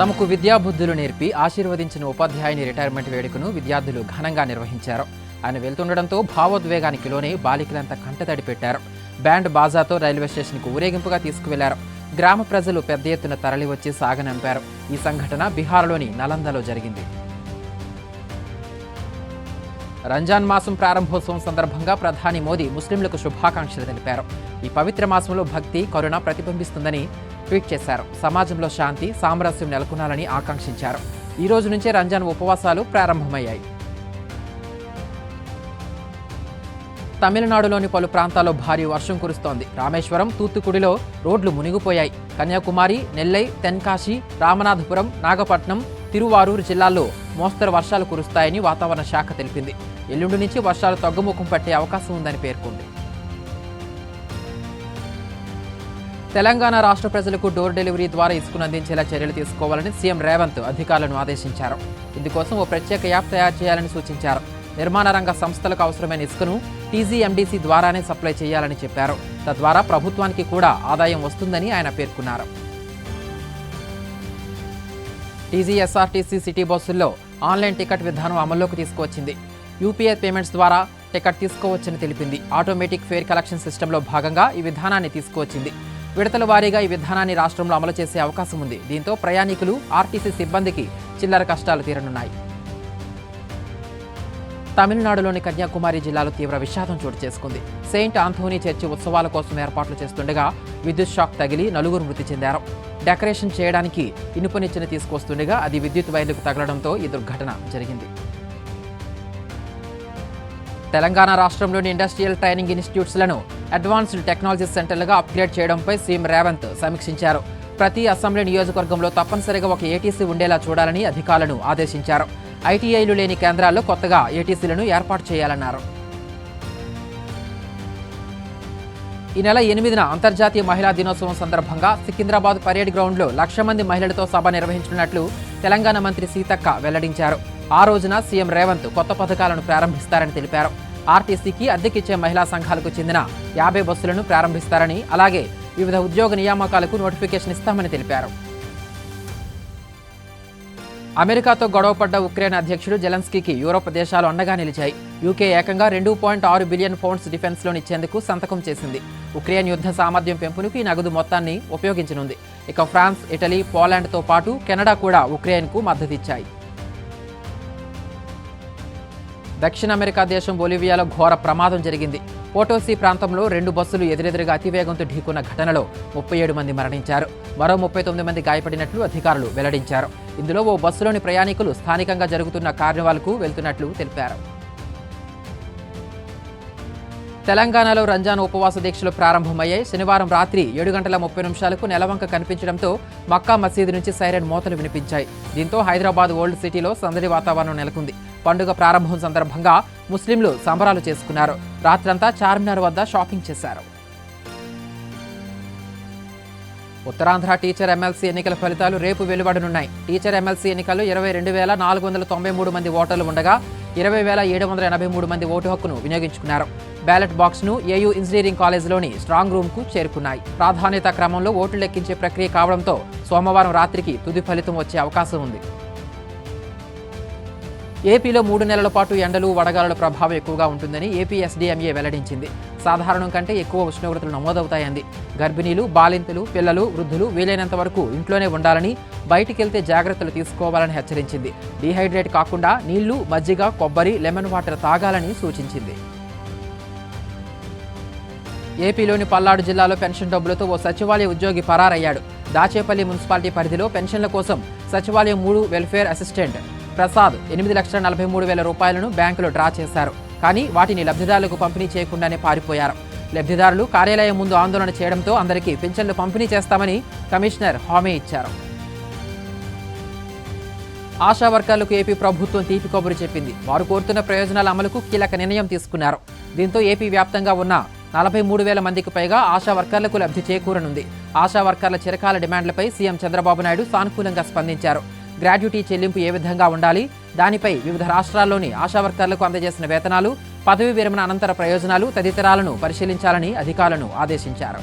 తమకు విద్యాబుద్ధులు నేర్పి ఆశీర్వదించిన ఉపాధ్యాయుని రిటైర్మెంట్ వేడుకను విద్యార్థులు ఘనంగా నిర్వహించారు. ఆయన వెళ్తుండటంతో భావోద్వేగానికి లోనే బాలికలంతా కంటతడి పెట్టారు. బ్యాండ్ బాజాతో రైల్వే స్టేషన్కు ఊరేగింపుగా తీసుకువెళ్లారు. గ్రామ ప్రజలు పెద్ద ఎత్తున తరలివచ్చి సాగనంపారు. ఈ సంఘటన బీహార్లోని నలందలో జరిగింది. రంజాన్ మాసం ప్రారంభోత్సవం సందర్భంగా ప్రధాని మోదీ ముస్లింలకు శుభాకాంక్షలు తెలిపారు. ఈ పవిత్ర మాసంలో భక్తి, కరుణ ప్రతిబింబిస్తుందని ట్వీట్ చేశారు. సమాజంలో శాంతి, సామరస్యం నెలకొనాలని ఆకాంక్షించారు. ఈ రోజు నుంచే రంజాన్ ఉపవాసాలు ప్రారంభమయ్యాయి. తమిళనాడులోని పలు ప్రాంతాల్లో భారీ వర్షం కురుస్తోంది. రామేశ్వరం, తూత్తుకుడిలో రోడ్లు మునిగిపోయాయి. కన్యాకుమారి, నెల్లై, తెన్కాశి, రామనాథపురం, నాగపట్నం, తిరువారూరు జిల్లాల్లో మోస్తరు వర్షాలు కురుస్తాయని వాతావరణ శాఖ తెలిపింది. ఎల్లుండి నుంచి వర్షాలు తగ్గుముఖం పట్టే అవకాశం ఉందని పేర్కొంది. తెలంగాణ రాష్ట్ర ప్రజలకు డోర్ డెలివరీ ద్వారా ఇసుకను అందించేలా చర్యలు తీసుకోవాలని సీఎం రేవంత్ అధికారులను ఆదేశించారు. ఇందుకోసం ఓ ప్రత్యేక యాప్ తయారు చేయాలని సూచించారు. నిర్మాణ రంగ సంస్థలకు అవసరమైన ఇసుకను టీజీఎండీసీ ద్వారానే సప్లై చేయాలని చెప్పారు. తద్వారా ప్రభుత్వానికి కూడా ఆదాయం వస్తుందని ఆయన పేర్కొన్నారు. టీజీఎస్ఆర్టీసీ సిటీ బస్సుల్లో ఆన్లైన్ టికెట్ విధానం అమల్లోకి తీసుకువచ్చింది. యూపీఐ పేమెంట్స్ ద్వారా టికెట్ తీసుకోవచ్చని తెలిపింది. ఆటోమేటిక్ ఫేర్ కలెక్షన్ సిస్టంలో భాగంగా ఈ విధానాన్ని తీసుకువచ్చింది. విడతల వారీగా ఈ విధానాన్ని రాష్ట్రంలో అమలు చేసే అవకాశం ఉంది. దీంతో ప్రయాణికులు, ఆర్టీసీ సిబ్బందికి చిల్లర కష్టాలు తీరనున్నాయి. తమిళనాడులోని కన్యాకుమారి జిల్లాలో తీవ్ర విషాదం చోటు చేసుకుంది. సెయింట్ ఆంథోనీ చర్చి ఉత్సవాల కోసం ఏర్పాట్లు చేస్తుండగా విద్యుత్ షాక్ తగిలి నలుగురు మృతి చెందారు. డెకరేషన్ చేయడానికి ఇనుప నిచ్చెన తీసుకొస్తుండగా అది విద్యుత్ వైర్లకు తగలడంతో ఈ దుర్ఘటన జరిగింది. తెలంగాణ రాష్ట్రంలోని ఇండస్ట్రియల్ ట్రైనింగ్ ఇన్స్టిట్యూట్స్లను అడ్వాన్స్డ్ టెక్నాలజీ సెంటర్లుగా అప్గ్రేడ్ చేయడంపై సీఎం రేవంత్ సమీక్షించారు. ప్రతి అసెంబ్లీ నియోజకవర్గంలో తప్పనిసరిగా ఒక ఏటీసీ ఉండేలా చూడాలని అధికారులను ఆదేశించారు. ఐటీఐలు లేని కేంద్రాల్లో కొత్తగా ఏటీసీలను ఏర్పాటు చేయాలన్నారు. ఈ నెల 8న అంతర్జాతీయ మహిళా దినోత్సవం సందర్భంగా సికింద్రాబాద్ పరేడ్ గ్రౌండ్లో 1,00,000 మంది మహిళలతో సభ నిర్వహించనున్నట్లు తెలంగాణ మంత్రి సీతక్క వెల్లడించారు. ఆ రోజున సీఎం రేవంత్ కొత్త పథకాలను ప్రారంభిస్తారని తెలిపారు. ఆర్టీసీకి అద్దెకిచ్చే మహిళా సంఘాలకు చెందిన 50 బస్సులను ప్రారంభిస్తారని, అలాగే వివిధ ఉద్యోగ నియామకాలకు నోటిఫికేషన్ ఇస్తామని తెలిపారు. అమెరికాతో గొడవపడ్డ ఉక్రెయిన్ అధ్యక్షుడు జెలెన్స్కీకి యూరోప్ దేశాలు అండగా నిలిచాయి. యూకే ఏకంగా 2.6 బిలియన్ పౌండ్స్ డిఫెన్స్ లోన్ ఇచ్చేందుకు సంతకం చేసింది. ఉక్రెయిన్ యుద్ధ సామర్థ్యం పెంపునకు ఈ నగదు మొత్తాన్ని ఉపయోగించనుంది. ఇక ఫ్రాన్స్, ఇటలీ, పోలాండ్తో పాటు కెనడా కూడా ఉక్రెయిన్కు మద్దతిచ్చాయి. దక్షిణ అమెరికా దేశం బొలివియాలో ఘోర ప్రమాదం జరిగింది. పోటోసీ ప్రాంతంలో 2 బస్సులు ఎదురెదురుగా అతివేగంతో ఢీకొన్న ఘటనలో 37 మంది మరణించారు. మరో 39 మంది గాయపడినట్లు అధికారులు వెల్లడించారు. ఇందులో ఓ బస్సులోని ప్రయాణికులు స్థానికంగా జరుగుతున్న కార్నివాల్కు వెళ్తున్నట్లు తెలిపారు. తెలంగాణలో రంజాన్ ఉపవాస దీక్షలు ప్రారంభమయ్యాయి. శనివారం రాత్రి 7:30 నెలవంక కనిపించడంతో మక్కా మసీదు నుంచి సైరన్ మోతలు వినిపించాయి. దీంతో హైదరాబాద్ ఓల్డ్ సిటీలో సందడి వాతావరణం నెలకొంది. పండుగ ప్రారంభం సందర్భంగా ముస్లింలు సంబరాలు చేసుకున్నారు. రాత్రంతా చార్మినార్ వద్ద షాపింగ్ చేశారు. ఉత్తరాంధ్ర టీచర్ ఎమ్మెల్సీ ఎన్నికల ఫలితాలు రేపు వెలువడనున్నాయి. టీచర్ ఎమ్మెల్సీ ఎన్నికల్లో 22,493 మంది ఓటర్లు ఉండగా 20,783 మంది ఓటు హక్కును వినియోగించుకున్నారు. బ్యాలెట్ బాక్స్ను ఏయూ ఇంజనీరింగ్ కాలేజీలోని స్ట్రాంగ్ రూమ్కు చేరుకున్నాయి. ప్రాధాన్యత క్రమంలో ఓట్లు లెక్కించే ప్రక్రియ కావడంతో సోమవారం రాత్రికి తుది ఫలితం వచ్చే అవకాశం ఉంది. ఏపీలో 3 నెలల పాటు ఎండలు, వడగాలుల ప్రభావం ఎక్కువగా ఉంటుందని ఏపీ ఎస్డీఎంఏ వెల్లడించింది. సాధారణం కంటే ఎక్కువ ఉష్ణోగ్రతలు నమోదవుతాయంది. గర్భిణీలు, బాలింతలు, పిల్లలు, వృద్ధులు వీలైనంత వరకు ఇంట్లోనే ఉండాలని, బయటికెళ్తే జాగ్రత్తలు తీసుకోవాలని హెచ్చరించింది. డీహైడ్రేట్ కాకుండా నీళ్లు, మజ్జిగ, కొబ్బరి, లెమన్ వాటర్ తాగాలని సూచించింది. ఏపీలోని పల్నాడు జిల్లాలో పెన్షన్ డబ్బులతో ఓ సచివాలయ ఉద్యోగి పరారయ్యాడు. దాచేపల్లి మున్సిపాలిటీ పరిధిలో పెన్షన్ల కోసం సచివాలయం 3 వెల్ఫేర్ అసిస్టెంట్ ప్రసాద్ 8,43,000 రూపాయలను బ్యాంకులో డ్రా చేశారు. కానీ వాటిని లబ్ధిదారులకు పంపిణీ చేయకుండానే పారిపోయారు. లబ్ధిదారులు కార్యాలయం ముందు ఆందోళన చేయడంతో అందరికీ పింఛన్లు పంపిణీ చేస్తామని కమిషనర్ హామీ ఇచ్చారు. ఆశా వర్కర్లకు ఏపీ ప్రభుత్వం తీపి కబురు చెప్పింది. వారు కోరుతున్న ప్రయోజనాల అమలుకు కీలక నిర్ణయం తీసుకున్నారు. దీంతో ఏపీ వ్యాప్తంగా ఉన్న 43,000 మందికి పైగా ఆశా వర్కర్లకు లబ్ధి చేకూరనుంది. ఆశా వర్కర్ల చిరకాల డిమాండ్లపై సీఎం చంద్రబాబు నాయుడు సానుకూలంగా స్పందించారు. గ్రాడ్యుటీ చెల్లింపు ఏ విధంగా ఉండాలి, దానిపై వివిధ రాష్ట్రాల్లోని ఆశా వర్కర్లకు అందజేసిన వేతనాలు, పదవీ విరమణ అనంతర ప్రయోజనాలు తదితరాలను పరిశీలించాలని అధికారులను ఆదేశించారు.